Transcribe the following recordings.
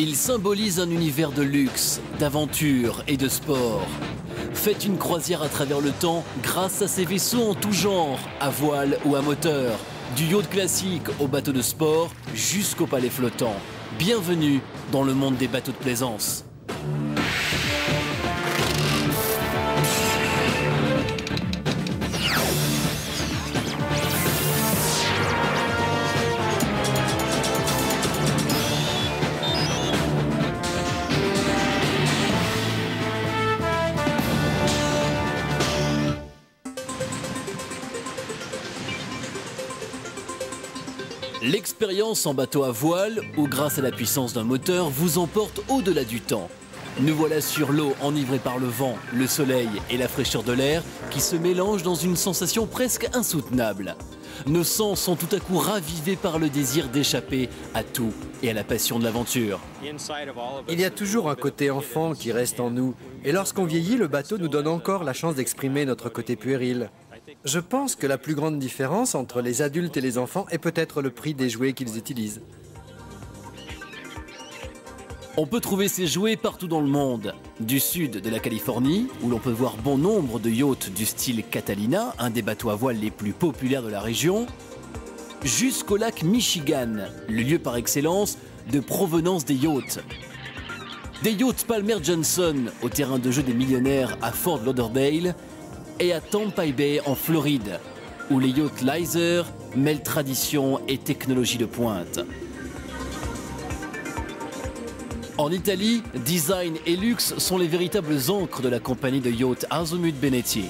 Il symbolise un univers de luxe, d'aventure et de sport. Faites une croisière à travers le temps grâce à ces vaisseaux en tout genre, à voile ou à moteur. Du yacht classique au bateau de sport jusqu'au palais flottant. Bienvenue dans le monde des bateaux de plaisance. L'expérience en bateau à voile, ou grâce à la puissance d'un moteur, vous emporte au-delà du temps. Nous voilà sur l'eau, enivrés par le vent, le soleil et la fraîcheur de l'air qui se mélangent dans une sensation presque insoutenable. Nos sens sont tout à coup ravivés par le désir d'échapper à tout et à la passion de l'aventure. Il y a toujours un côté enfant qui reste en nous. Et lorsqu'on vieillit, le bateau nous donne encore la chance d'exprimer notre côté puéril. Je pense que la plus grande différence entre les adultes et les enfants est peut-être le prix des jouets qu'ils utilisent. On peut trouver ces jouets partout dans le monde. Du sud de la Californie, où l'on peut voir bon nombre de yachts du style Catalina, un des bateaux à voile les plus populaires de la région, jusqu'au lac Michigan, le lieu par excellence de provenance des yachts. Des yachts Palmer Johnson au terrain de jeu des millionnaires à Fort Lauderdale et à Tampa Bay en Floride, où les yachts Lizer mêlent tradition et technologie de pointe. En Italie, design et luxe sont les véritables ancres de la compagnie de yachts Azimut Benetti.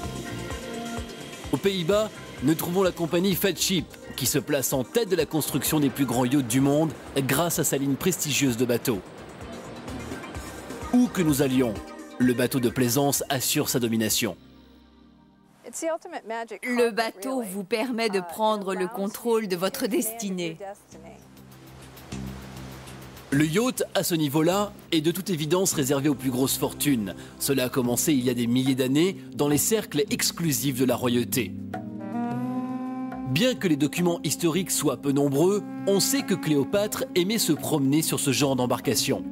Aux Pays-Bas, nous trouvons la compagnie Fairship, qui se place en tête de la construction des plus grands yachts du monde grâce à sa ligne prestigieuse de bateaux. Où que nous allions, le bateau de plaisance assure sa domination. Le bateau vous permet de prendre le contrôle de votre destinée. Le yacht, à ce niveau-là, est de toute évidence réservé aux plus grosses fortunes. Cela a commencé il y a des milliers d'années dans les cercles exclusifs de la royauté. Bien que les documents historiques soient peu nombreux, on sait que Cléopâtre aimait se promener sur ce genre d'embarcation.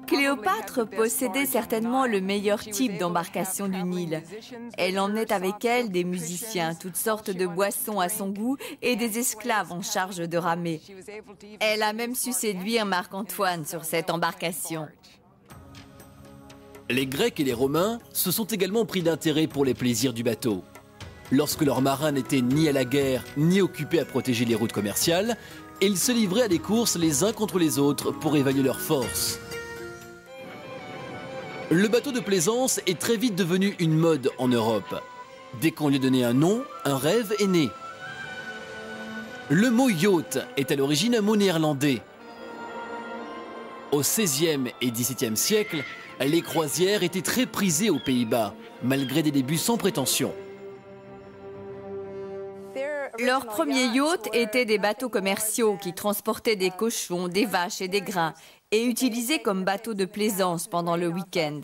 Cléopâtre possédait certainement le meilleur type d'embarcation du Nil. Elle emmenait avec elle des musiciens, toutes sortes de boissons à son goût et des esclaves en charge de ramer. Elle a même su séduire Marc-Antoine sur cette embarcation. Les Grecs et les Romains se sont également pris d'intérêt pour les plaisirs du bateau. Lorsque leurs marins n'étaient ni à la guerre, ni occupés à protéger les routes commerciales, ils se livraient à des courses les uns contre les autres pour évaluer leurs forces. Le bateau de plaisance est très vite devenu une mode en Europe. Dès qu'on lui donnait un nom, un rêve est né. Le mot yacht est à l'origine un mot néerlandais. Au XVIe et XVIIe siècle, les croisières étaient très prisées aux Pays-Bas, malgré des débuts sans prétention. Leurs premiers yachts étaient des bateaux commerciaux qui transportaient des cochons, des vaches et des grains et utilisés comme bateaux de plaisance pendant le week-end.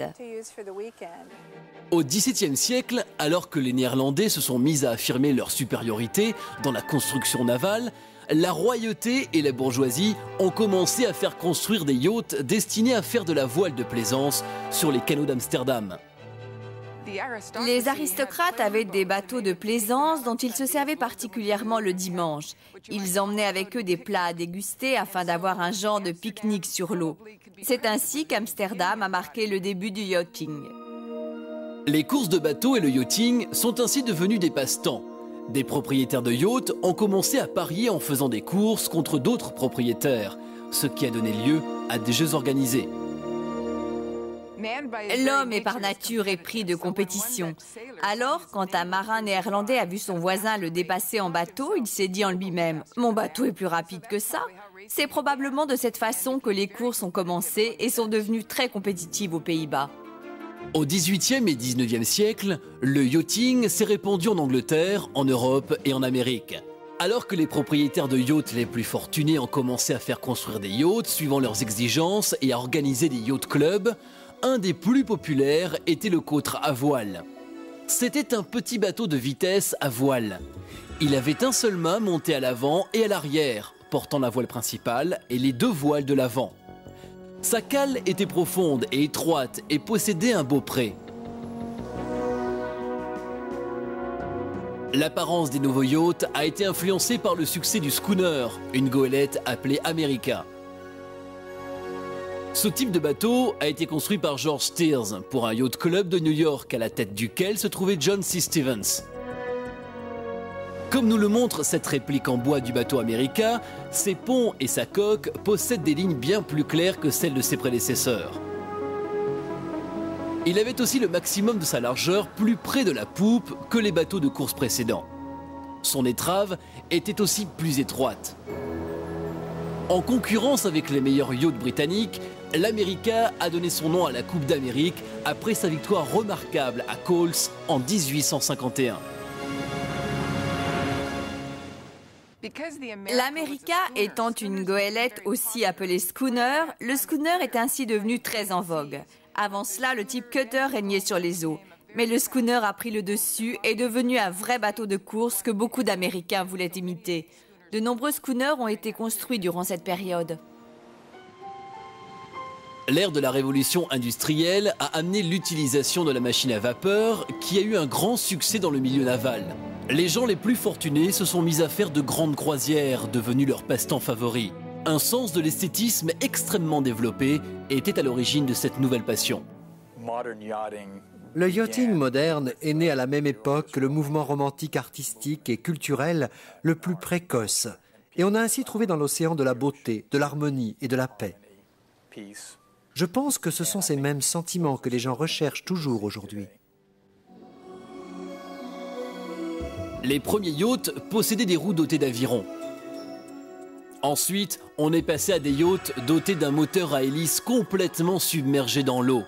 Au XVIIe siècle, alors que les Néerlandais se sont mis à affirmer leur supériorité dans la construction navale, la royauté et la bourgeoisie ont commencé à faire construire des yachts destinés à faire de la voile de plaisance sur les canaux d'Amsterdam. Les aristocrates avaient des bateaux de plaisance dont ils se servaient particulièrement le dimanche. Ils emmenaient avec eux des plats à déguster afin d'avoir un genre de pique-nique sur l'eau. C'est ainsi qu'Amsterdam a marqué le début du yachting. Les courses de bateaux et le yachting sont ainsi devenus des passe-temps. Des propriétaires de yachts ont commencé à parier en faisant des courses contre d'autres propriétaires, ce qui a donné lieu à des jeux organisés. L'homme est par nature épris de compétition. Alors, quand un marin néerlandais a vu son voisin le dépasser en bateau, il s'est dit en lui-même « Mon bateau est plus rapide que ça ». C'est probablement de cette façon que les courses ont commencé et sont devenues très compétitives aux Pays-Bas. Au XVIIIe et XIXe siècle, le yachting s'est répandu en Angleterre, en Europe et en Amérique. Alors que les propriétaires de yachts les plus fortunés ont commencé à faire construire des yachts suivant leurs exigences et à organiser des yacht clubs, un des plus populaires était le côtre à voile. C'était un petit bateau de vitesse à voile. Il avait un seul mât monté à l'avant et à l'arrière, portant la voile principale et les 2 voiles de l'avant. Sa cale était profonde et étroite et possédait un beaupré. L'apparence des nouveaux yachts a été influencée par le succès du schooner, une goélette appelée America. Ce type de bateau a été construit par George Steers pour un yacht club de New York à la tête duquel se trouvait John C. Stevens. Comme nous le montre cette réplique en bois du bateau America, ses ponts et sa coque possèdent des lignes bien plus claires que celles de ses prédécesseurs. Il avait aussi le maximum de sa largeur plus près de la poupe que les bateaux de course précédents. Son étrave était aussi plus étroite. En concurrence avec les meilleurs yachts britanniques, l'America a donné son nom à la Coupe d'Amérique après sa victoire remarquable à Coles en 1851. L'America étant une goélette aussi appelée schooner, le schooner est ainsi devenu très en vogue. Avant cela, le type cutter régnait sur les eaux. Mais le schooner a pris le dessus et est devenu un vrai bateau de course que beaucoup d'Américains voulaient imiter. De nombreux schooners ont été construits durant cette période. L'ère de la révolution industrielle a amené l'utilisation de la machine à vapeur qui a eu un grand succès dans le milieu naval. Les gens les plus fortunés se sont mis à faire de grandes croisières, devenues leur passe-temps favori. Un sens de l'esthétisme extrêmement développé était à l'origine de cette nouvelle passion. Le yachting moderne est né à la même époque que le mouvement romantique artistique et culturel le plus précoce. Et on a ainsi trouvé dans l'océan de la beauté, de l'harmonie et de la paix. Je pense que ce sont ces mêmes sentiments que les gens recherchent toujours aujourd'hui. Les premiers yachts possédaient des roues dotées d'avirons. Ensuite, on est passé à des yachts dotés d'un moteur à hélice complètement submergé dans l'eau.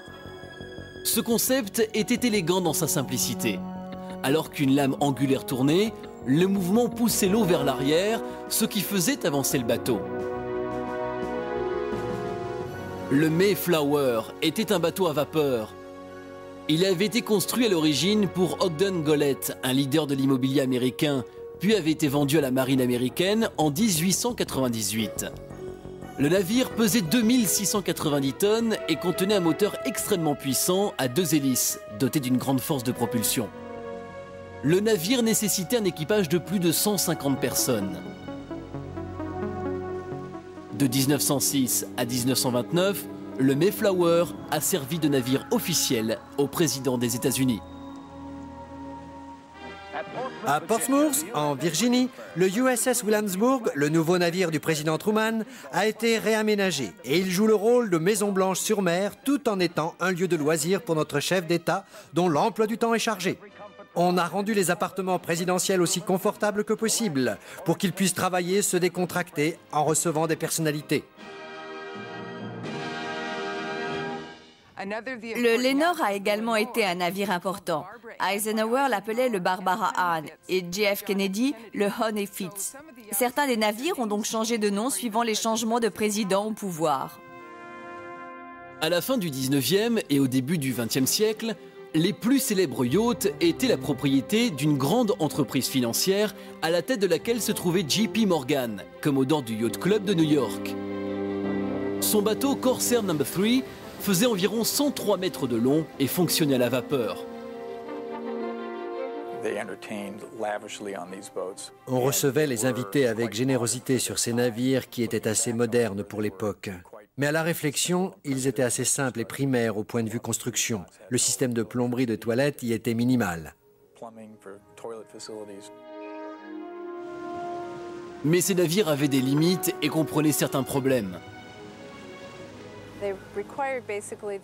Ce concept était élégant dans sa simplicité. Alors qu'une lame angulaire tournait, le mouvement poussait l'eau vers l'arrière, ce qui faisait avancer le bateau. Le Mayflower était un bateau à vapeur. Il avait été construit à l'origine pour Ogden Goelette, un leader de l'immobilier américain, puis avait été vendu à la marine américaine en 1898. Le navire pesait 2690 tonnes et contenait un moteur extrêmement puissant à 2 hélices, doté d'une grande force de propulsion. Le navire nécessitait un équipage de plus de 150 personnes. De 1906 à 1929, le Mayflower a servi de navire officiel au président des États-Unis. À Portsmouth, en Virginie, le USS Williamsburg, le nouveau navire du président Truman, a été réaménagé et il joue le rôle de maison blanche sur mer tout en étant un lieu de loisirs pour notre chef d'État dont l'emploi du temps est chargé. On a rendu les appartements présidentiels aussi confortables que possible pour qu'ils puissent travailler, se décontracter en recevant des personnalités. Le Lenore a également été un navire important. Eisenhower l'appelait le Barbara Ann et JF Kennedy le Honey Fitz. Certains des navires ont donc changé de nom suivant les changements de président au pouvoir. À la fin du 19e et au début du 20e siècle, les plus célèbres yachts étaient la propriété d'une grande entreprise financière à la tête de laquelle se trouvait JP Morgan, commodore du Yacht Club de New York. Son bateau Corsair No. 3 faisait environ 103 mètres de long et fonctionnait à la vapeur. On recevait les invités avec générosité sur ces navires qui étaient assez modernes pour l'époque. Mais à la réflexion, ils étaient assez simples et primaires au point de vue construction. Le système de plomberie de toilettes y était minimal. Mais ces navires avaient des limites et comprenaient certains problèmes.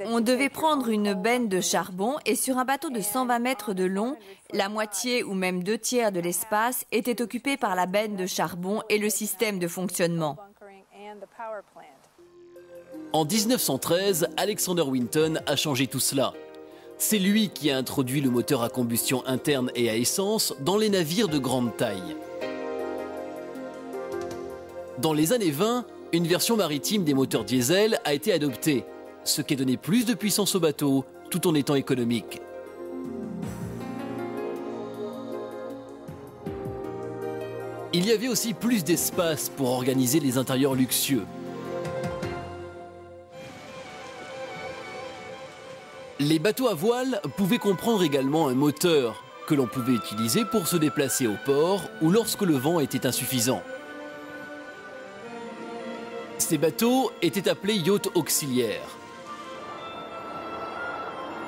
On devait prendre une benne de charbon et sur un bateau de 120 mètres de long, la moitié ou même 2/3 de l'espace était occupé par la benne de charbon et le système de fonctionnement. En 1913, Alexander Winton a changé tout cela. C'est lui qui a introduit le moteur à combustion interne et à essence dans les navires de grande taille. Dans les années 20, une version maritime des moteurs diesel a été adoptée, ce qui a donné plus de puissance au bateau tout en étant économique. Il y avait aussi plus d'espace pour organiser les intérieurs luxueux. Les bateaux à voile pouvaient comprendre également un moteur que l'on pouvait utiliser pour se déplacer au port ou lorsque le vent était insuffisant. Ces bateaux étaient appelés yachts auxiliaires.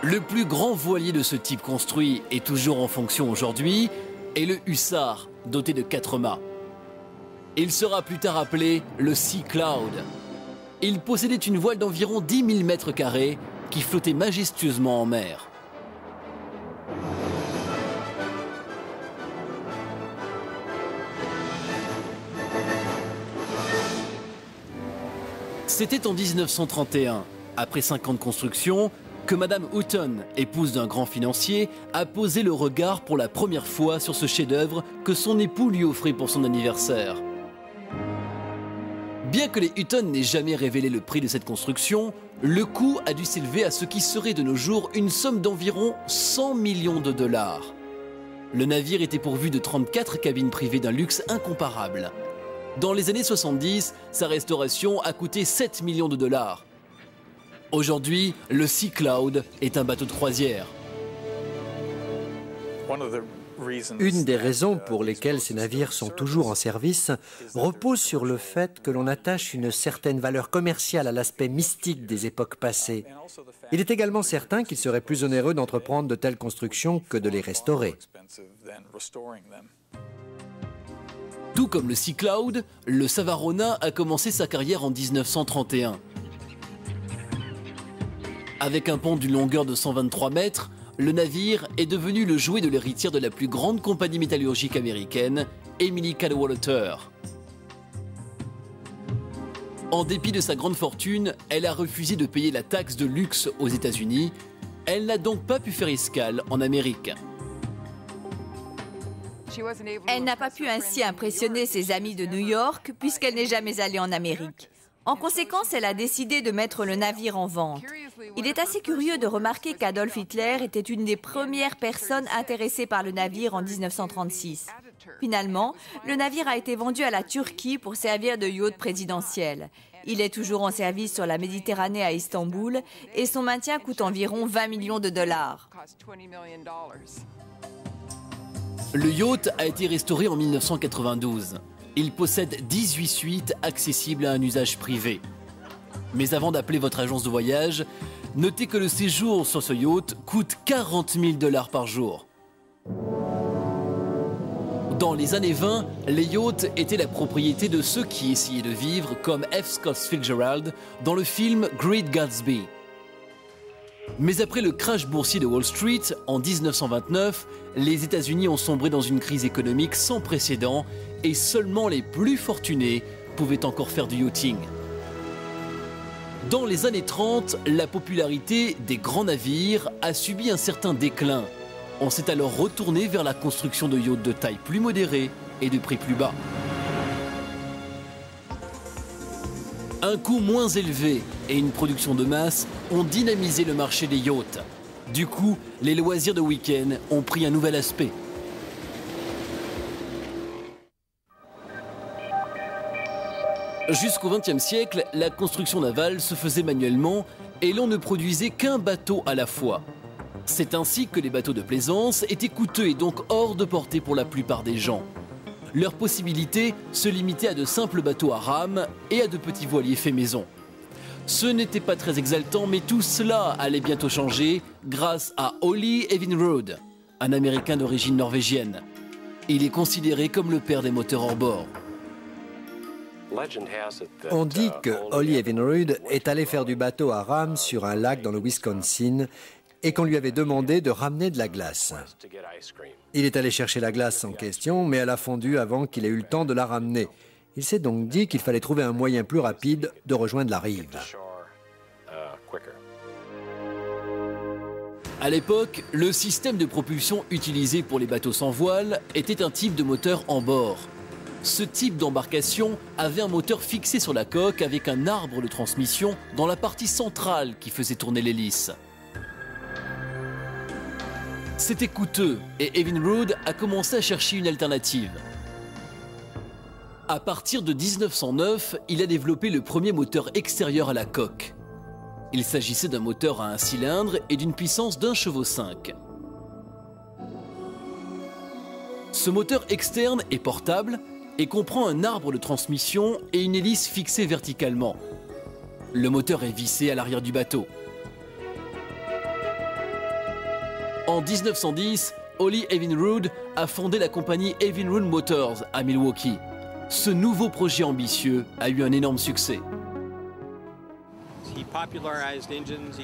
Le plus grand voilier de ce type construit et toujours en fonction aujourd'hui est le Hussar, doté de 4 mâts. Il sera plus tard appelé le Sea Cloud. Il possédait une voile d'environ 10 000 mètres carrés qui flottait majestueusement en mer. C'était en 1931, après 5 ans de construction, que Madame Houghton, épouse d'un grand financier, a posé le regard pour la première fois sur ce chef-d'œuvre que son époux lui offrait pour son anniversaire. Bien que les Houghton n'aient jamais révélé le prix de cette construction, le coût a dû s'élever à ce qui serait de nos jours une somme d'environ 100 millions de dollars. Le navire était pourvu de 34 cabines privées d'un luxe incomparable. Dans les années 70, sa restauration a coûté 7 millions de dollars. Aujourd'hui, le Sea Cloud est un bateau de croisière. Une des raisons pour lesquelles ces navires sont toujours en service repose sur le fait que l'on attache une certaine valeur commerciale à l'aspect mystique des époques passées. Il est également certain qu'il serait plus onéreux d'entreprendre de telles constructions que de les restaurer. Tout comme le Sea Cloud, le Savarona a commencé sa carrière en 1931. Avec un pont d'une longueur de 123 mètres, le navire est devenu le jouet de l'héritière de la plus grande compagnie métallurgique américaine, Emily Cadwallader. En dépit de sa grande fortune, elle a refusé de payer la taxe de luxe aux États-Unis. Elle n'a donc pas pu faire escale en Amérique. Elle n'a pas pu ainsi impressionner ses amis de New York puisqu'elle n'est jamais allée en Amérique. En conséquence, elle a décidé de mettre le navire en vente. Il est assez curieux de remarquer qu'Adolf Hitler était une des premières personnes intéressées par le navire en 1936. Finalement, le navire a été vendu à la Turquie pour servir de yacht présidentiel. Il est toujours en service sur la Méditerranée à Istanbul et son maintien coûte environ 20 millions de dollars. Le yacht a été restauré en 1992. Il possède 18 suites accessibles à un usage privé. Mais avant d'appeler votre agence de voyage, notez que le séjour sur ce yacht coûte 40 000 dollars par jour. Dans les années 20, les yachts étaient la propriété de ceux qui essayaient de vivre comme F. Scott Fitzgerald dans le film Great Gatsby. Mais après le crash boursier de Wall Street en 1929, les États-Unis ont sombré dans une crise économique sans précédent et seulement les plus fortunés pouvaient encore faire du yachting. Dans les années 30, la popularité des grands navires a subi un certain déclin. On s'est alors retourné vers la construction de yachts de taille plus modérée et de prix plus bas. Un coût moins élevé et une production de masse ont dynamisé le marché des yachts. Du coup, les loisirs de week-end ont pris un nouvel aspect. Jusqu'au XXe siècle, la construction navale se faisait manuellement et l'on ne produisait qu'un bateau à la fois. C'est ainsi que les bateaux de plaisance étaient coûteux et donc hors de portée pour la plupart des gens. Leurs possibilités se limitaient à de simples bateaux à rames et à de petits voiliers faits maison. Ce n'était pas très exaltant, mais tout cela allait bientôt changer grâce à Ollie Evinrude, un Américain d'origine norvégienne. Il est considéré comme le père des moteurs hors bord. On dit que Ollie Evinrude est allé faire du bateau à rames sur un lac dans le Wisconsin et qu'on lui avait demandé de ramener de la glace. Il est allé chercher la glace en question, mais elle a fondu avant qu'il ait eu le temps de la ramener. Il s'est donc dit qu'il fallait trouver un moyen plus rapide de rejoindre la rive. À l'époque, le système de propulsion utilisé pour les bateaux sans voile était un type de moteur en bord. Ce type d'embarcation avait un moteur fixé sur la coque avec un arbre de transmission dans la partie centrale qui faisait tourner l'hélice. C'était coûteux et Evinrude a commencé à chercher une alternative. À partir de 1909, il a développé le premier moteur extérieur à la coque. Il s'agissait d'un moteur à un cylindre et d'une puissance d'1,5 chevaux. Ce moteur externe est portable et comprend un arbre de transmission et une hélice fixée verticalement. Le moteur est vissé à l'arrière du bateau. En 1910, Ollie Evinrude a fondé la compagnie Evinrude Motors à Milwaukee. Ce nouveau projet ambitieux a eu un énorme succès.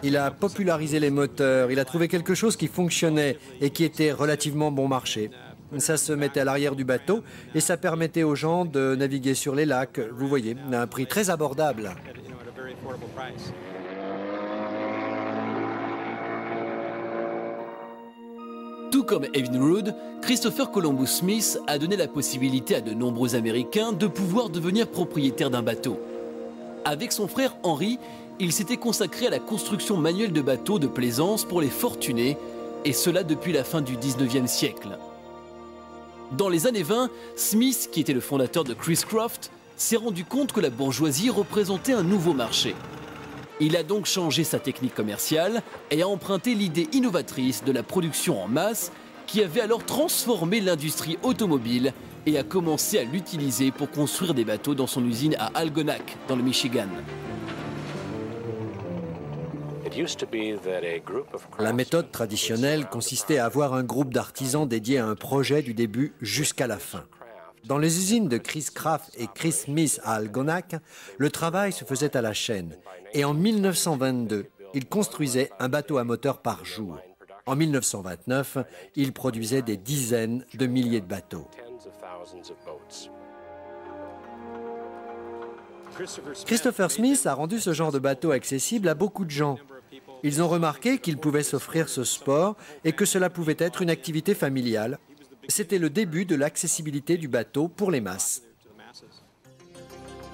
Il a popularisé les moteurs, il a trouvé quelque chose qui fonctionnait et qui était relativement bon marché. Ça se mettait à l'arrière du bateau et ça permettait aux gens de naviguer sur les lacs, vous voyez, à un prix très abordable. Tout comme Evinrude, Christopher Columbus Smith a donné la possibilité à de nombreux Américains de pouvoir devenir propriétaires d'un bateau. Avec son frère Henry, il s'était consacré à la construction manuelle de bateaux de plaisance pour les fortunés, et cela depuis la fin du 19e siècle. Dans les années 20, Smith, qui était le fondateur de Chris-Craft, s'est rendu compte que la bourgeoisie représentait un nouveau marché. Il a donc changé sa technique commerciale et a emprunté l'idée innovatrice de la production en masse qui avait alors transformé l'industrie automobile et a commencé à l'utiliser pour construire des bateaux dans son usine à Algonac, dans le Michigan. La méthode traditionnelle consistait à avoir un groupe d'artisans dédié à un projet du début jusqu'à la fin. Dans les usines de Chris-Craft et Chris Smith à Algonac, le travail se faisait à la chaîne. Et en 1922, ils construisaient un bateau à moteur par jour. En 1929, ils produisaient des dizaines de milliers de bateaux. Christopher Smith a rendu ce genre de bateau accessible à beaucoup de gens. Ils ont remarqué qu'ils pouvaient s'offrir ce sport et que cela pouvait être une activité familiale. C'était le début de l'accessibilité du bateau pour les masses.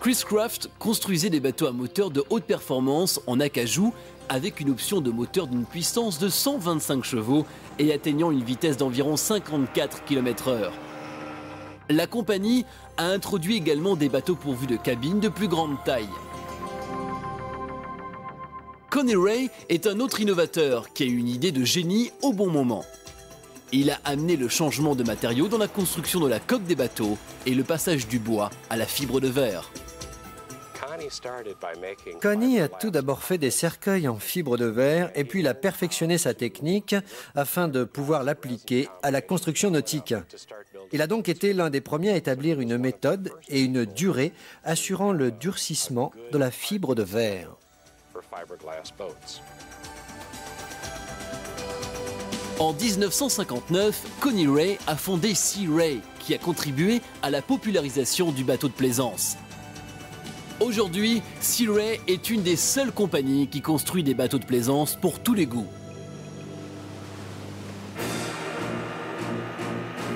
Chris-Craft construisait des bateaux à moteur de haute performance en acajou avec une option de moteur d'une puissance de 125 chevaux et atteignant une vitesse d'environ 54 km/h. La compagnie a introduit également des bateaux pourvus de cabines de plus grande taille. Connie Ray est un autre innovateur qui a eu une idée de génie au bon moment. Il a amené le changement de matériaux dans la construction de la coque des bateaux et le passage du bois à la fibre de verre. Connie a tout d'abord fait des cercueils en fibre de verre et puis il a perfectionné sa technique afin de pouvoir l'appliquer à la construction nautique. Il a donc été l'un des premiers à établir une méthode et une durée assurant le durcissement de la fibre de verre. En 1959, Connie Ray a fondé Sea Ray, qui a contribué à la popularisation du bateau de plaisance. Aujourd'hui, Sea Ray est une des seules compagnies qui construit des bateaux de plaisance pour tous les goûts.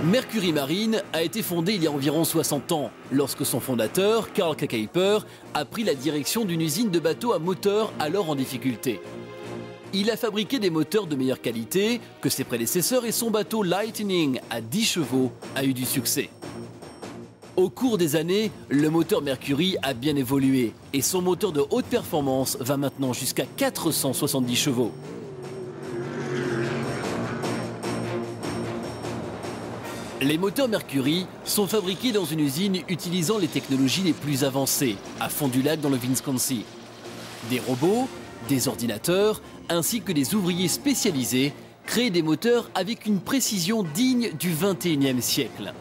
Mercury Marine a été fondée il y a environ 60 ans, lorsque son fondateur, Carl Kuiper, a pris la direction d'une usine de bateaux à moteur alors en difficulté. Il a fabriqué des moteurs de meilleure qualité que ses prédécesseurs et son bateau Lightning à 10 chevaux a eu du succès. Au cours des années, le moteur Mercury a bien évolué et son moteur de haute performance va maintenant jusqu'à 470 chevaux. Les moteurs Mercury sont fabriqués dans une usine utilisant les technologies les plus avancées, à Fond-du-Lac dans le Wisconsin. Des robots, des ordinateurs, ainsi que des ouvriers spécialisés créent des moteurs avec une précision digne du XXIe siècle.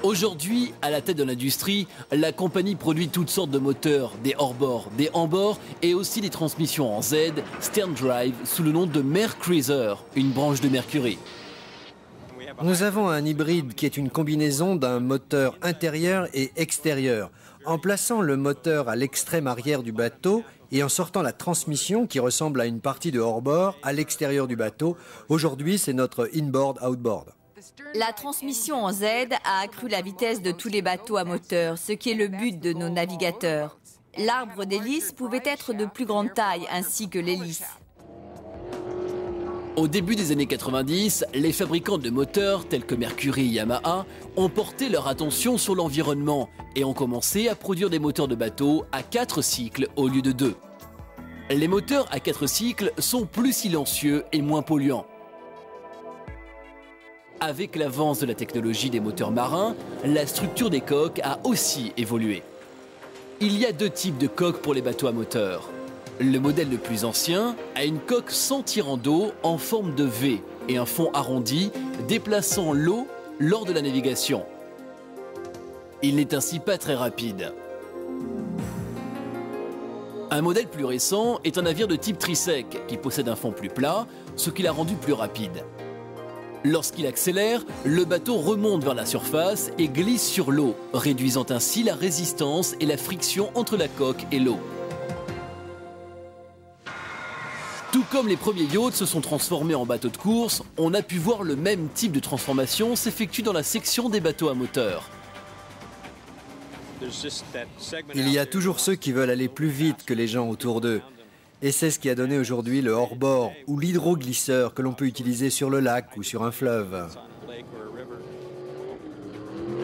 Aujourd'hui, à la tête de l'industrie, la compagnie produit toutes sortes de moteurs, des hors-bord, des en-bord et aussi des transmissions en Z, Stern Drive, sous le nom de Mercruiser, une branche de Mercury. Nous avons un hybride qui est une combinaison d'un moteur intérieur et extérieur. En plaçant le moteur à l'extrême arrière du bateau et en sortant la transmission qui ressemble à une partie de hors-bord à l'extérieur du bateau, aujourd'hui c'est notre inboard-outboard. La transmission en Z a accru la vitesse de tous les bateaux à moteur, ce qui est le but de nos navigateurs. L'arbre d'hélice pouvait être de plus grande taille ainsi que l'hélice. Au début des années 90, les fabricants de moteurs tels que Mercury et Yamaha ont porté leur attention sur l'environnement et ont commencé à produire des moteurs de bateau à 4 cycles au lieu de 2. Les moteurs à 4 cycles sont plus silencieux et moins polluants. Avec l'avance de la technologie des moteurs marins, la structure des coques a aussi évolué. Il y a 2 types de coques pour les bateaux à moteur. Le modèle le plus ancien a une coque sans tirant d'eau en forme de V et un fond arrondi déplaçant l'eau lors de la navigation. Il n'est ainsi pas très rapide. Un modèle plus récent est un navire de type trisec qui possède un fond plus plat, ce qui l'a rendu plus rapide. Lorsqu'il accélère, le bateau remonte vers la surface et glisse sur l'eau, réduisant ainsi la résistance et la friction entre la coque et l'eau. Tout comme les premiers yachts se sont transformés en bateaux de course, on a pu voir le même type de transformation s'effectuer dans la section des bateaux à moteur. Il y a toujours ceux qui veulent aller plus vite que les gens autour d'eux. Et c'est ce qui a donné aujourd'hui le hors-bord ou l'hydroglisseur que l'on peut utiliser sur le lac ou sur un fleuve.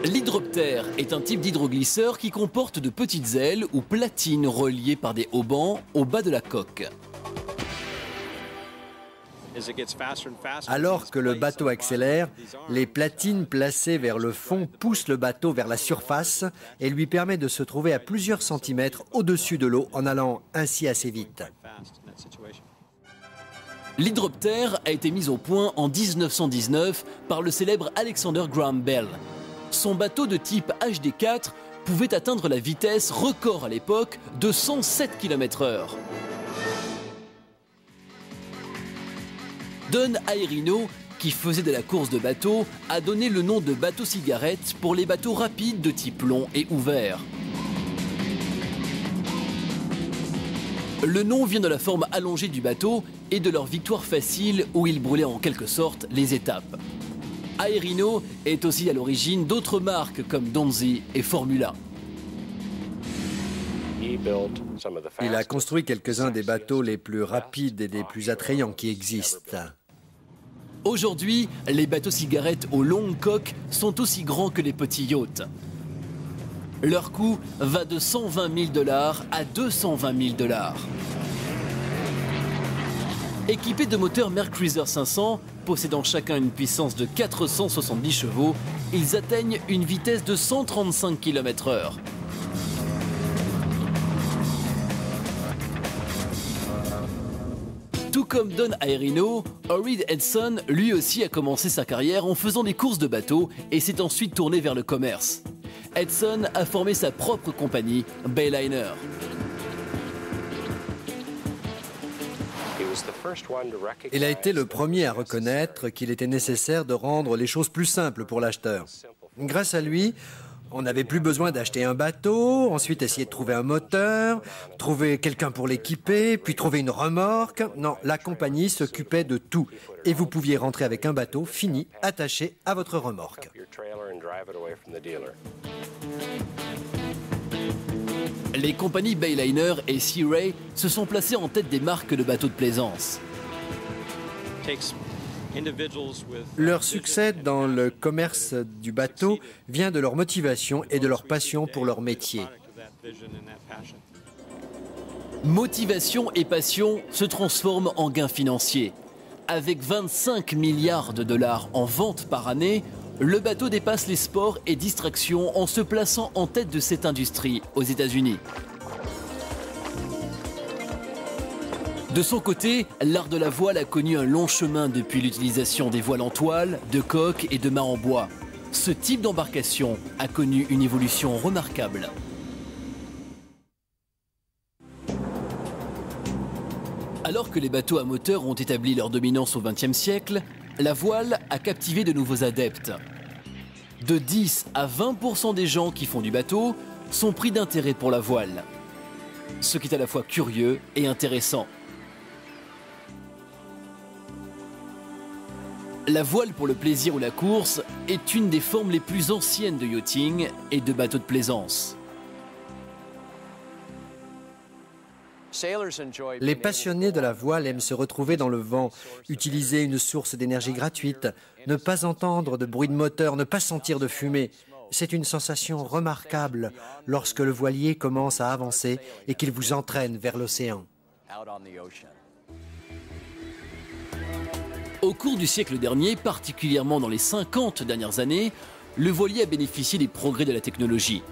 L'hydroptère est un type d'hydroglisseur qui comporte de petites ailes ou platines reliées par des haubans au bas de la coque. Alors que le bateau accélère, les platines placées vers le fond poussent le bateau vers la surface et lui permettent de se trouver à plusieurs centimètres au-dessus de l'eau en allant ainsi assez vite. L'hydroptère a été mis au point en 1919 par le célèbre Alexander Graham Bell. Son bateau de type HD4 pouvait atteindre la vitesse record à l'époque de 107 km/h. Don Airino, qui faisait de la course de bateau, a donné le nom de bateau-cigarette pour les bateaux rapides de type long et ouvert. Le nom vient de la forme allongée du bateau et de leur victoire facile où ils brûlaient en quelque sorte les étapes. Airino est aussi à l'origine d'autres marques comme Donzi et Formula. Il a construit quelques-uns des bateaux les plus rapides et les plus attrayants qui existent. Aujourd'hui, les bateaux-cigarettes aux longues coques sont aussi grands que les petits yachts. Leur coût va de 120 000 $ à 220 000 $. Équipés de moteurs Mercruiser 500, possédant chacun une puissance de 470 chevaux, ils atteignent une vitesse de 135 km/h. Tout comme Don Airino, Reed Edson lui aussi a commencé sa carrière en faisant des courses de bateaux et s'est ensuite tourné vers le commerce. Edson a formé sa propre compagnie, Bayliner. Il a été le premier à reconnaître qu'il était nécessaire de rendre les choses plus simples pour l'acheteur. Grâce à lui, on n'avait plus besoin d'acheter un bateau, ensuite essayer de trouver un moteur, trouver quelqu'un pour l'équiper, puis trouver une remorque. Non, la compagnie s'occupait de tout. Et vous pouviez rentrer avec un bateau fini, attaché à votre remorque. Les compagnies Bayliner et Sea Ray se sont placées en tête des marques de bateaux de plaisance. Leur succès dans le commerce du bateau vient de leur motivation et de leur passion pour leur métier. Motivation et passion se transforment en gains financiers. Avec 25 milliards de dollars en vente par année, le bateau dépasse les sports et distractions en se plaçant en tête de cette industrie aux États-Unis. De son côté, l'art de la voile a connu un long chemin depuis l'utilisation des voiles en toile, de coques et de mâts en bois. Ce type d'embarcation a connu une évolution remarquable. Alors que les bateaux à moteur ont établi leur dominance au XXe siècle, la voile a captivé de nouveaux adeptes. De 10 à 20% des gens qui font du bateau sont pris d'intérêt pour la voile. Ce qui est à la fois curieux et intéressant. La voile pour le plaisir ou la course est une des formes les plus anciennes de yachting et de bateaux de plaisance. Les passionnés de la voile aiment se retrouver dans le vent, utiliser une source d'énergie gratuite, ne pas entendre de bruit de moteur, ne pas sentir de fumée. C'est une sensation remarquable lorsque le voilier commence à avancer et qu'il vous entraîne vers l'océan. Au cours du siècle dernier, particulièrement dans les 50 dernières années, le voilier a bénéficié des progrès de la technologie.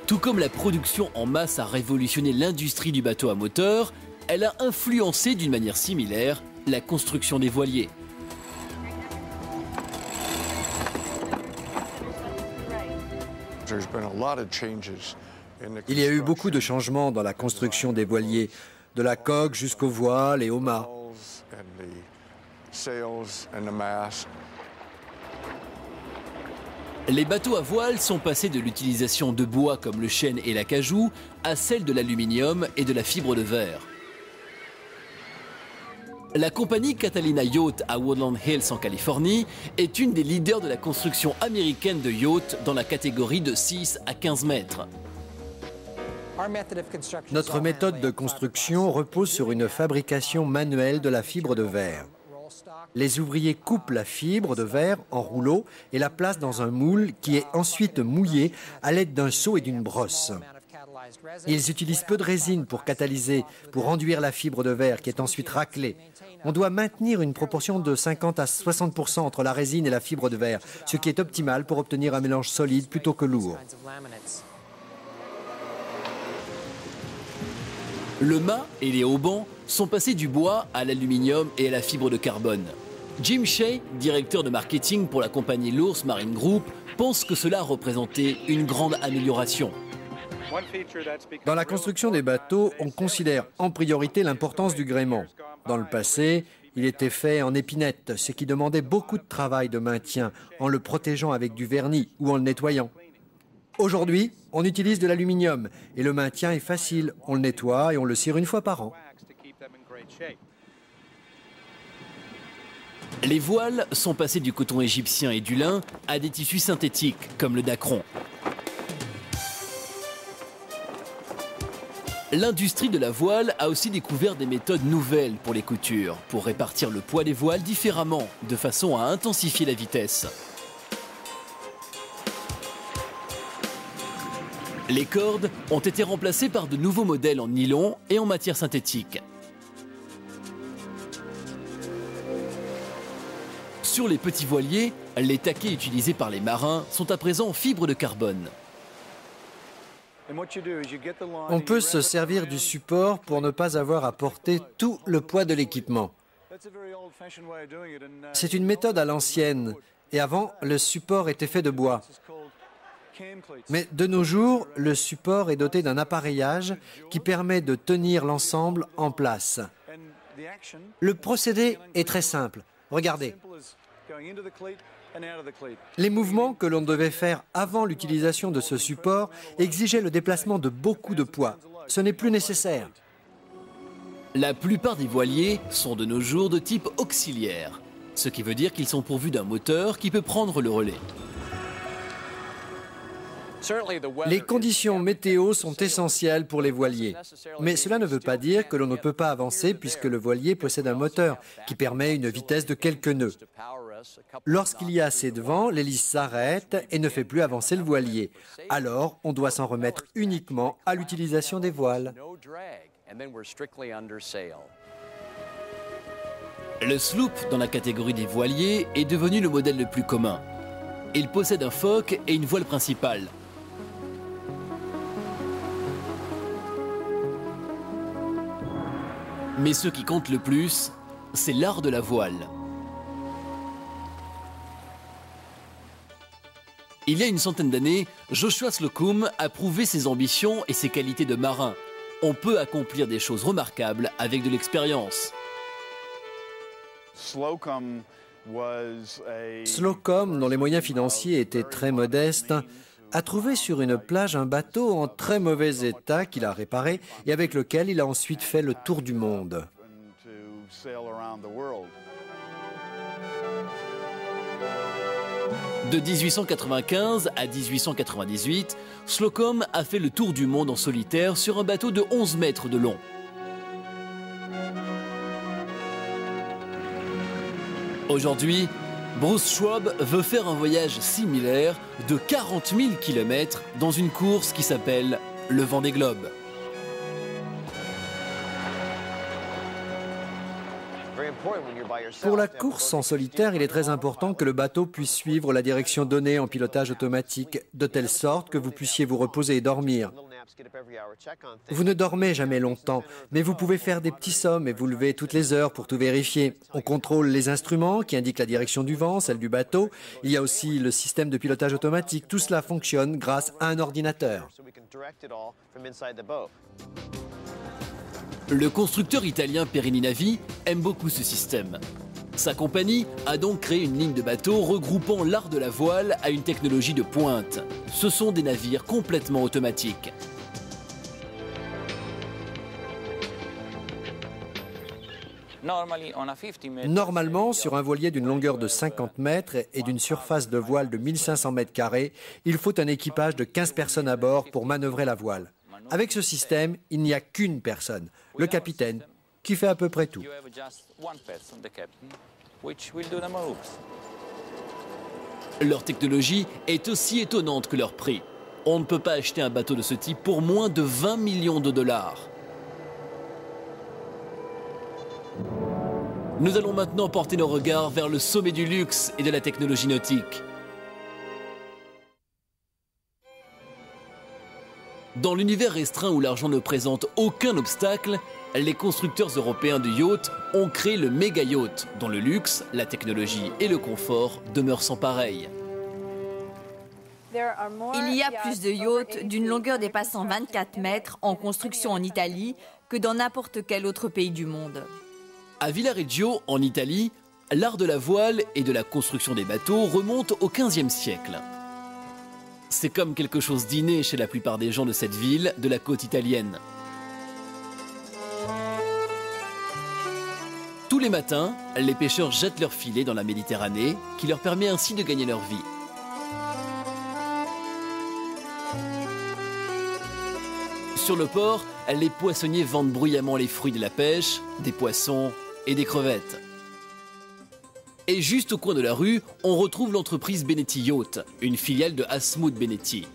Tout comme la production en masse a révolutionné l'industrie du bateau à moteur, elle a influencé d'une manière similaire la construction des voiliers. Il y a eu beaucoup de changements dans la construction des voiliers, de la coque jusqu'aux voiles et aux mâts. Les bateaux à voile sont passés de l'utilisation de bois comme le chêne et l'acajou à celle de l'aluminium et de la fibre de verre. La compagnie Catalina Yacht à Woodland Hills en Californie est une des leaders de la construction américaine de yachts dans la catégorie de 6 à 15 mètres. Notre méthode de construction repose sur une fabrication manuelle de la fibre de verre. Les ouvriers coupent la fibre de verre en rouleaux et la placent dans un moule qui est ensuite mouillé à l'aide d'un seau et d'une brosse. Ils utilisent peu de résine pour catalyser, pour enduire la fibre de verre qui est ensuite raclée. On doit maintenir une proportion de 50 à 60% entre la résine et la fibre de verre, ce qui est optimal pour obtenir un mélange solide plutôt que lourd. Le mât et les haubans sont passés du bois à l'aluminium et à la fibre de carbone. Jim Shea, directeur de marketing pour la compagnie Lours Marine Group, pense que cela a représenté une grande amélioration. Dans la construction des bateaux, on considère en priorité l'importance du gréement. Dans le passé, il était fait en épinette, ce qui demandait beaucoup de travail de maintien, en le protégeant avec du vernis ou en le nettoyant. Aujourd'hui, on utilise de l'aluminium et le maintien est facile. On le nettoie et on le cire une fois par an. Les voiles sont passées du coton égyptien et du lin à des tissus synthétiques, comme le dacron. L'industrie de la voile a aussi découvert des méthodes nouvelles pour les coutures, pour répartir le poids des voiles différemment, de façon à intensifier la vitesse. Les cordes ont été remplacées par de nouveaux modèles en nylon et en matière synthétique. Sur les petits voiliers, les taquets utilisés par les marins sont à présent en fibre de carbone. On peut se servir du support pour ne pas avoir à porter tout le poids de l'équipement. C'est une méthode à l'ancienne, et avant, le support était fait de bois. Mais de nos jours, le support est doté d'un appareillage qui permet de tenir l'ensemble en place. Le procédé est très simple. Regardez. Les mouvements que l'on devait faire avant l'utilisation de ce support exigeaient le déplacement de beaucoup de poids. Ce n'est plus nécessaire. La plupart des voiliers sont de nos jours de type auxiliaire, ce qui veut dire qu'ils sont pourvus d'un moteur qui peut prendre le relais. Les conditions météo sont essentielles pour les voiliers. Mais cela ne veut pas dire que l'on ne peut pas avancer puisque le voilier possède un moteur qui permet une vitesse de quelques nœuds. Lorsqu'il y a assez de vent, l'hélice s'arrête et ne fait plus avancer le voilier. Alors, on doit s'en remettre uniquement à l'utilisation des voiles. Le sloop, dans la catégorie des voiliers, est devenu le modèle le plus commun. Il possède un foc et une voile principale. Mais ce qui compte le plus, c'est l'art de la voile. Il y a une centaine d'années, Joshua Slocum a prouvé ses ambitions et ses qualités de marin. On peut accomplir des choses remarquables avec de l'expérience. Slocum, dont les moyens financiers étaient très modestes, a trouvé sur une plage un bateau en très mauvais état qu'il a réparé et avec lequel il a ensuite fait le tour du monde. De 1895 à 1898, Slocum a fait le tour du monde en solitaire sur un bateau de 11 mètres de long. Aujourd'hui, Bruce Schwab veut faire un voyage similaire de 40 000 km dans une course qui s'appelle le Vendée Globe. Pour la course en solitaire, il est très important que le bateau puisse suivre la direction donnée en pilotage automatique, de telle sorte que vous puissiez vous reposer et dormir. Vous ne dormez jamais longtemps, mais vous pouvez faire des petits sommes et vous lever toutes les heures pour tout vérifier. On contrôle les instruments qui indiquent la direction du vent, celle du bateau. Il y a aussi le système de pilotage automatique. Tout cela fonctionne grâce à un ordinateur. Le constructeur italien Perini Navi aime beaucoup ce système. Sa compagnie a donc créé une ligne de bateaux regroupant l'art de la voile à une technologie de pointe. Ce sont des navires complètement automatiques. Normalement, sur un voilier d'une longueur de 50 mètres et d'une surface de voile de 1500 mètres carrés, il faut un équipage de 15 personnes à bord pour manœuvrer la voile. Avec ce système, il n'y a qu'une personne, le capitaine, qui fait à peu près tout. Leur technologie est aussi étonnante que leur prix. On ne peut pas acheter un bateau de ce type pour moins de 20 millions de dollars. Nous allons maintenant porter nos regards vers le sommet du luxe et de la technologie nautique. Dans l'univers restreint où l'argent ne présente aucun obstacle, les constructeurs européens de yachts ont créé le méga yacht, dont le luxe, la technologie et le confort demeurent sans pareil. Il y a plus de yachts d'une longueur dépassant 24 mètres en construction en Italie que dans n'importe quel autre pays du monde. À Villareggio, en Italie, l'art de la voile et de la construction des bateaux remonte au XVe siècle. C'est comme quelque chose d'inné chez la plupart des gens de cette ville, de la côte italienne. Tous les matins, les pêcheurs jettent leurs filets dans la Méditerranée, qui leur permet ainsi de gagner leur vie. Sur le port, les poissonniers vendent bruyamment les fruits de la pêche, des poissons et des crevettes. Et juste au coin de la rue, on retrouve l'entreprise Benetti Yacht, une filiale de Asmut Benetti.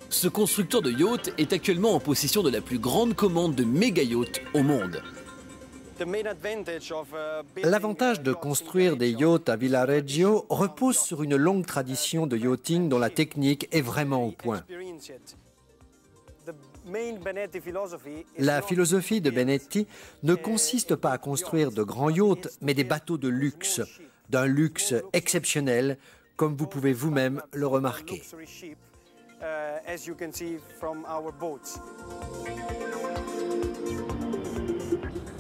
Ce constructeur de yachts est actuellement en possession de la plus grande commande de méga yachts au monde. L'avantage de construire des yachts à Villareggio repose sur une longue tradition de yachting dont la technique est vraiment au point. La philosophie de Benetti ne consiste pas à construire de grands yachts, mais des bateaux de luxe, d'un luxe exceptionnel, comme vous pouvez vous-même le remarquer.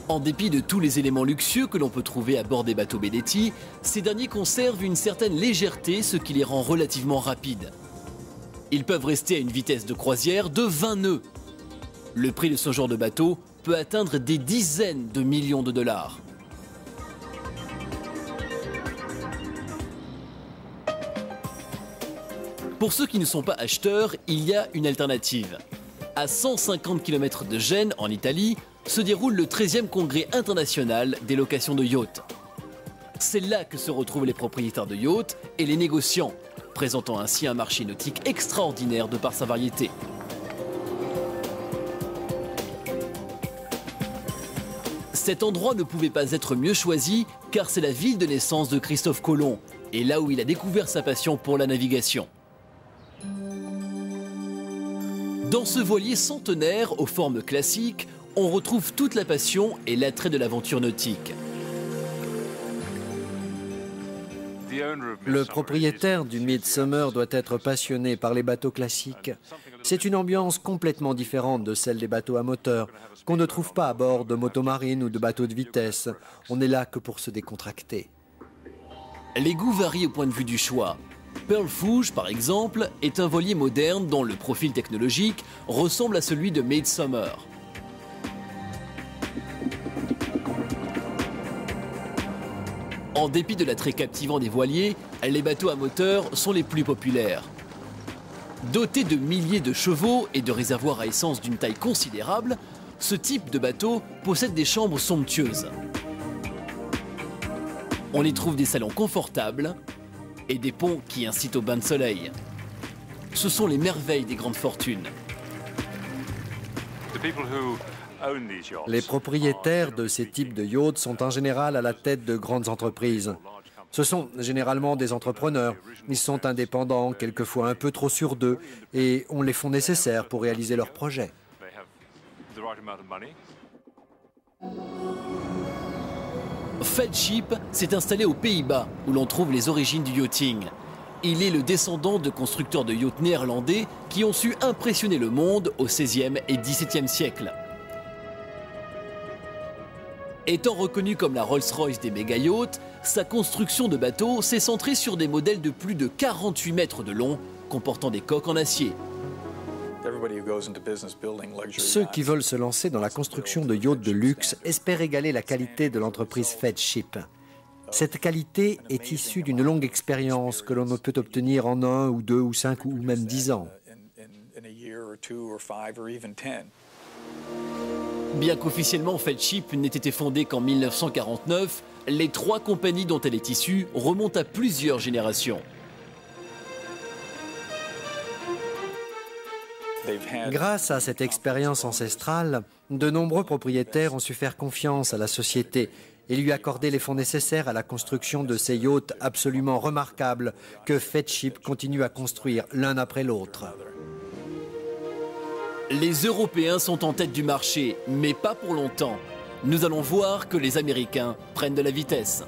En dépit de tous les éléments luxueux que l'on peut trouver à bord des bateaux Benetti, ces derniers conservent une certaine légèreté, ce qui les rend relativement rapides. Ils peuvent rester à une vitesse de croisière de 20 nœuds. Le prix de ce genre de bateau peut atteindre des dizaines de millions de dollars. Pour ceux qui ne sont pas acheteurs, il y a une alternative. À 150 km de Gênes, en Italie, se déroule le 13e congrès international des locations de yachts. C'est là que se retrouvent les propriétaires de yachts et les négociants, présentant ainsi un marché nautique extraordinaire de par sa variété. Cet endroit ne pouvait pas être mieux choisi car c'est la ville de naissance de Christophe Colomb et là où il a découvert sa passion pour la navigation. Dans ce voilier centenaire aux formes classiques, on retrouve toute la passion et l'attrait de l'aventure nautique. Le propriétaire du Midsummer doit être passionné par les bateaux classiques. C'est une ambiance complètement différente de celle des bateaux à moteur, qu'on ne trouve pas à bord de motomarines ou de bateaux de vitesse. On n'est là que pour se décontracter. Les goûts varient au point de vue du choix. Pearl Fouge, par exemple, est un voilier moderne dont le profil technologique ressemble à celui de Midsummer. En dépit de l'attrait captivant des voiliers, les bateaux à moteur sont les plus populaires. Doté de milliers de chevaux et de réservoirs à essence d'une taille considérable, ce type de bateau possède des chambres somptueuses. On y trouve des salons confortables et des ponts qui incitent au bain de soleil. Ce sont les merveilles des grandes fortunes. Les propriétaires de ces types de yachts sont en général à la tête de grandes entreprises. Ce sont généralement des entrepreneurs. Ils sont indépendants, quelquefois un peu trop sûrs d'eux, et ont les fonds nécessaires pour réaliser leurs projets. Fedship s'est installé aux Pays-Bas, où l'on trouve les origines du yachting. Il est le descendant de constructeurs de yachts néerlandais qui ont su impressionner le monde au XVIe et XVIIe siècle. Étant reconnu comme la Rolls-Royce des méga-yachts, sa construction de bateaux s'est centrée sur des modèles de plus de 48 mètres de long, comportant des coques en acier. Ceux qui veulent se lancer dans la construction de yachts de luxe espèrent égaler la qualité de l'entreprise Fedship. Cette qualité est issue d'une longue expérience que l'on ne peut obtenir en 1 ou 2 ou 5 ou même 10 ans. Bien qu'officiellement Fedship n'ait été fondée qu'en 1949, les 3 compagnies dont elle est issue remontent à plusieurs générations. Grâce à cette expérience ancestrale, de nombreux propriétaires ont su faire confiance à la société et lui accorder les fonds nécessaires à la construction de ces yachts absolument remarquables que Fedship continue à construire l'un après l'autre. Les Européens sont en tête du marché, mais pas pour longtemps. Nous allons voir que les Américains prennent de la vitesse.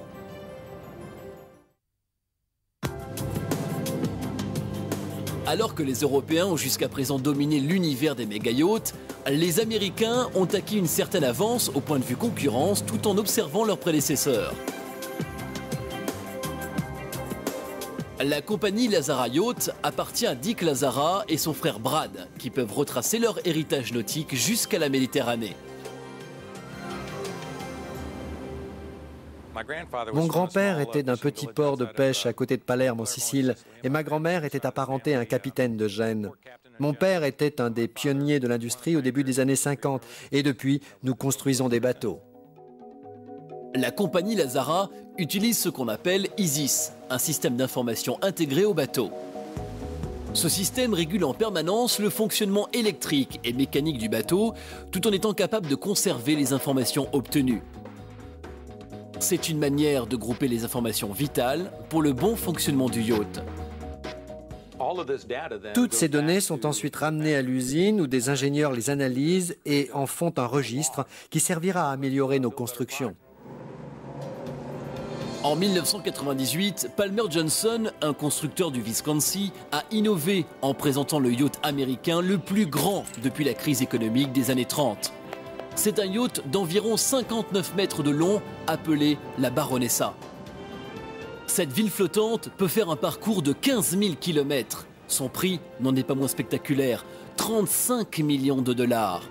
Alors que les Européens ont jusqu'à présent dominé l'univers des méga-yachts, les Américains ont acquis une certaine avance au point de vue concurrence tout en observant leurs prédécesseurs. La compagnie Lazara Yacht appartient à Dick Lazara et son frère Brad, qui peuvent retracer leur héritage nautique jusqu'à la Méditerranée. Mon grand-père était d'un petit port de pêche à côté de Palerme en Sicile et ma grand-mère était apparentée à un capitaine de Gênes. Mon père était un des pionniers de l'industrie au début des années 50 et depuis, nous construisons des bateaux. La compagnie Lazara utilise ce qu'on appelle ISIS, un système d'information intégré au bateau. Ce système régule en permanence le fonctionnement électrique et mécanique du bateau, tout en étant capable de conserver les informations obtenues. C'est une manière de grouper les informations vitales pour le bon fonctionnement du yacht. Toutes ces données sont ensuite ramenées à l'usine où des ingénieurs les analysent et en font un registre qui servira à améliorer nos constructions. En 1998, Palmer Johnson, un constructeur du Wisconsin, a innové en présentant le yacht américain le plus grand depuis la crise économique des années 30. C'est un yacht d'environ 59 mètres de long, appelé la Baronessa. Cette ville flottante peut faire un parcours de 15 000 km. Son prix n'en est pas moins spectaculaire, 35 millions de dollars.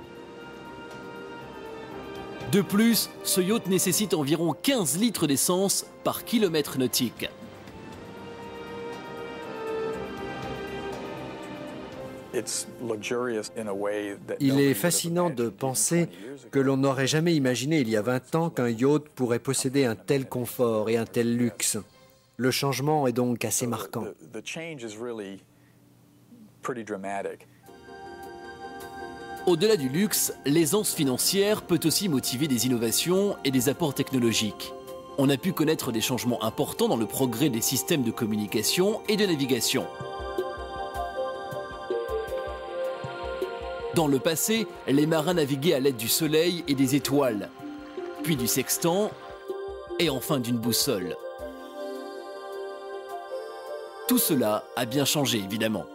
De plus, ce yacht nécessite environ 15 litres d'essence par kilomètre nautique. Il est fascinant de penser que l'on n'aurait jamais imaginé il y a 20 ans qu'un yacht pourrait posséder un tel confort et un tel luxe. Le changement est donc assez marquant. Au-delà du luxe, l'aisance financière peut aussi motiver des innovations et des apports technologiques. On a pu connaître des changements importants dans le progrès des systèmes de communication et de navigation. Dans le passé, les marins naviguaient à l'aide du soleil et des étoiles, puis du sextant et enfin d'une boussole. Tout cela a bien changé, évidemment.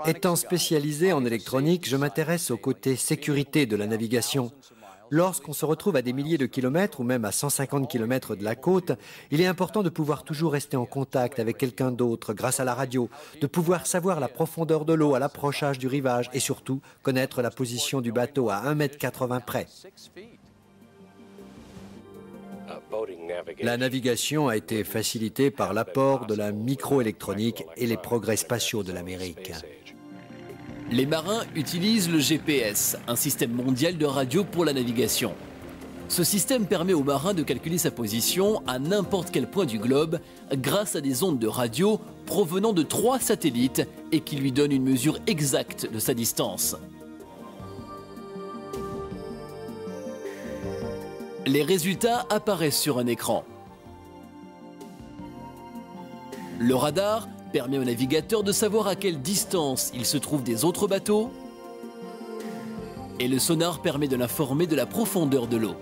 Étant spécialisé en électronique, je m'intéresse au côté sécurité de la navigation. Lorsqu'on se retrouve à des milliers de kilomètres ou même à 150 kilomètres de la côte, il est important de pouvoir toujours rester en contact avec quelqu'un d'autre grâce à la radio, de pouvoir savoir la profondeur de l'eau à l'approchage du rivage et surtout connaître la position du bateau à 1,80 m près. La navigation a été facilitée par l'apport de la microélectronique et les progrès spatiaux de l'Amérique. Les marins utilisent le GPS, un système mondial de radio pour la navigation. Ce système permet au marin de calculer sa position à n'importe quel point du globe grâce à des ondes de radio provenant de 3 satellites et qui lui donnent une mesure exacte de sa distance. Les résultats apparaissent sur un écran. Le radar permet au navigateur de savoir à quelle distance il se trouve des autres bateaux et le sonar permet de l'informer de la profondeur de l'eau.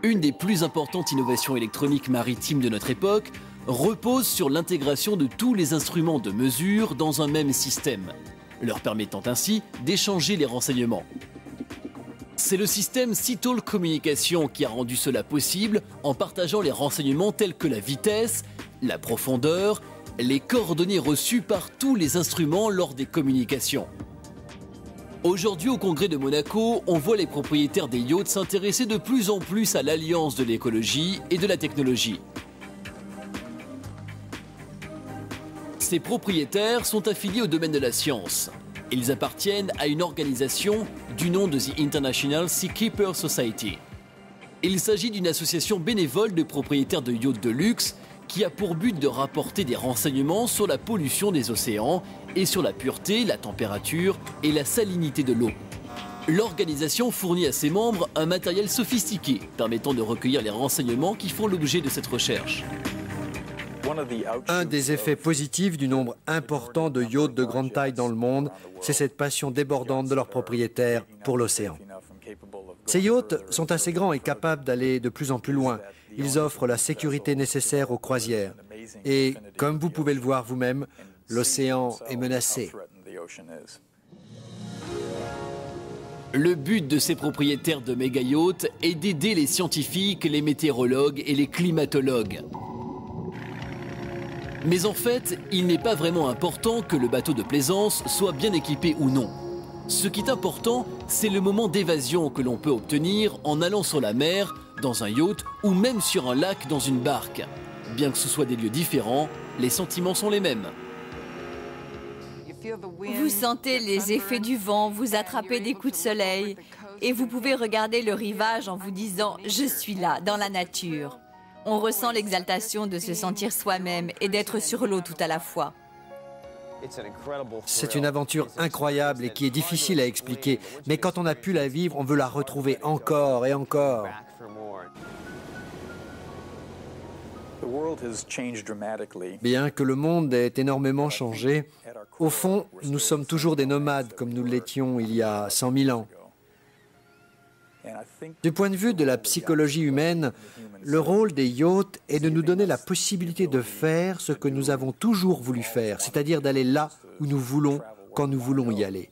Une des plus importantes innovations électroniques maritimes de notre époque repose sur l'intégration de tous les instruments de mesure dans un même système, leur permettant ainsi d'échanger les renseignements. C'est le système Sea-Talk Communication qui a rendu cela possible en partageant les renseignements tels que la vitesse, la profondeur, les coordonnées reçues par tous les instruments lors des communications. Aujourd'hui, au Congrès de Monaco, on voit les propriétaires des yachts s'intéresser de plus en plus à l'alliance de l'écologie et de la technologie. Ces propriétaires sont affiliés au domaine de la science. Ils appartiennent à une organisation du nom de The International Seakeeper Society. Il s'agit d'une association bénévole de propriétaires de yachts de luxe qui a pour but de rapporter des renseignements sur la pollution des océans et sur la pureté, la température et la salinité de l'eau. L'organisation fournit à ses membres un matériel sophistiqué permettant de recueillir les renseignements qui font l'objet de cette recherche. Un des effets positifs du nombre important de yachts de grande taille dans le monde, c'est cette passion débordante de leurs propriétaires pour l'océan. Ces yachts sont assez grands et capables d'aller de plus en plus loin. Ils offrent la sécurité nécessaire aux croisières. Et comme vous pouvez le voir vous-même, l'océan est menacé. Le but de ces propriétaires de méga-yachts est d'aider les scientifiques, les météorologues et les climatologues. Mais en fait, il n'est pas vraiment important que le bateau de plaisance soit bien équipé ou non. Ce qui est important, c'est le moment d'évasion que l'on peut obtenir en allant sur la mer, dans un yacht ou même sur un lac dans une barque. Bien que ce soit des lieux différents, les sentiments sont les mêmes. Vous sentez les effets du vent, vous attrapez des coups de soleil et vous pouvez regarder le rivage en vous disant « Je suis là, dans la nature ». On ressent l'exaltation de se sentir soi-même et d'être sur l'eau tout à la fois. C'est une aventure incroyable et qui est difficile à expliquer. Mais quand on a pu la vivre, on veut la retrouver encore et encore. Bien que le monde ait énormément changé, au fond, nous sommes toujours des nomades comme nous l'étions il y a 100 000 ans. Du point de vue de la psychologie humaine, le rôle des yachts est de nous donner la possibilité de faire ce que nous avons toujours voulu faire, c'est-à-dire d'aller là où nous voulons, quand nous voulons y aller.